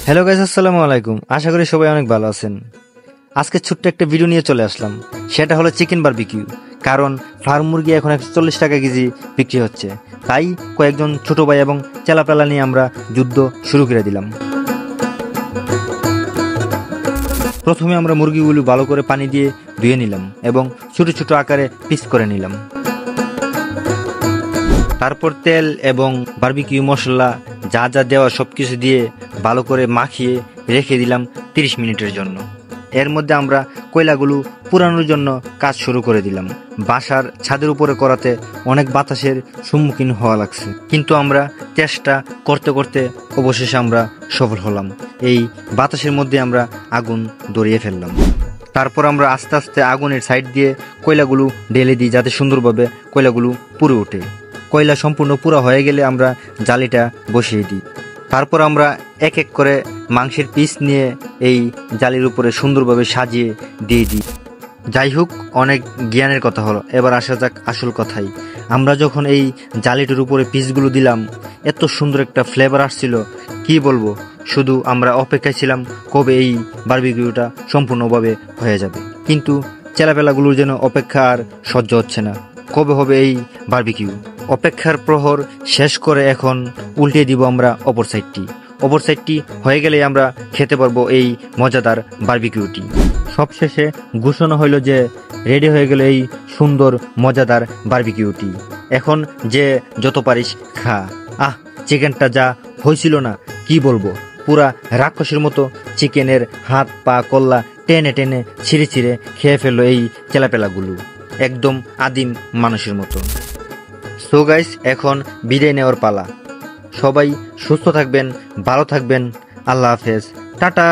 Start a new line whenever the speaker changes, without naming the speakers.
Hello guys, আসসালামু আলাইকুম। আশা করি সবাই অনেক ভালো আছেন। আজকে ছোট্ট একটা ভিডিও নিয়ে চলে আসলাম। সেটা হলো চিকেন বারবিকিউ। কারণ ফার্ম মুরগি এখন 140 টাকা কেজি বিক্রি হচ্ছে, তাই কয়েকজন ছোট ভাই এবং চেলাপেলা নিয়ে আমরা যুদ্ধ শুরু করে দিলাম। প্রথমে আমরা মুরগিগুলো ভালো করে পানি দিয়ে ধুয়ে নিলাম এবং ছোট ছোট আকারে পিস করে নিলাম। তারপর তেল এবং বারবিকিউ মশলা যা যা দেওয়া সবকিছু দিয়ে ভালো করে মাখিয়ে রেখে দিলাম 30 মিনিটের জন্য। এর মধ্যে আমরা কয়লাগুলো পুরানোর জন্য কাজ শুরু করে দিলাম। বাসার ছাদের উপরে করাতে অনেক বাতাসের সম্মুখীন হওয়া লাগছে, কিন্তু আমরা চেষ্টা করতে করতে অবশেষে আমরা সফল হলাম। এই বাতাসের মধ্যে আমরা আগুন ধরিয়ে ফেললাম। তারপর আমরা আস্তে আস্তে আগুনের সাইড দিয়ে কয়লাগুলো ঢেলে দিই, যাতে সুন্দরভাবে কয়লাগুলো পুড়ে ওঠে। কয়লা সম্পূর্ণ পুরা হয়ে গেলে আমরা জালিটা বসিয়ে দিই। তারপর আমরা এক এক করে মাংসের পিস নিয়ে এই জালির উপরে সুন্দরভাবে সাজিয়ে দিয়ে দিই। যাই হোক, অনেক জ্ঞানের কথা হলো, এবার আসা যাক আসল কথাই। আমরা যখন এই জালিটার উপরে পিসগুলো দিলাম, এত সুন্দর একটা ফ্লেভার আসছিল, কি বলবো। শুধু আমরা অপেক্ষায় ছিলাম কবে এই বারবিকিউটা সম্পূর্ণভাবে হয়ে যাবে। কিন্তু চেলাপেলাগুলোর যেন অপেক্ষা আর সহ্য হচ্ছে না, কবে হবে এই বারবিকিউ। অপেক্ষার প্রহর শেষ করে এখন উল্টে দিব আমরা অপর সাইডটি হয়ে গেলে আমরা খেতে পারবো এই মজাদার বারবিকিউটি। সবশেষে ঘোষণা হইল যে রেডি হয়ে গেল এই সুন্দর মজাদার বারবিকিউটি। এখন যে যত পারিস খা। চিকেনটা যা হয়েছিল না, কি বলবো, পুরা রাক্ষসের মতো চিকেনের হাত পা কল্লা টেনে টেনে ছিঁড়ে ছিঁড়ে খেয়ে ফেললো এই চেলাপেলাগুলো, একদম আদিম মানুষের মতো। সো গাইস, এখন বিদায় নেওয়ার পালা। সবাই সুস্থ থাকবেন, ভালো থাকবেন। আল্লাহ হাফেজ, টাটা।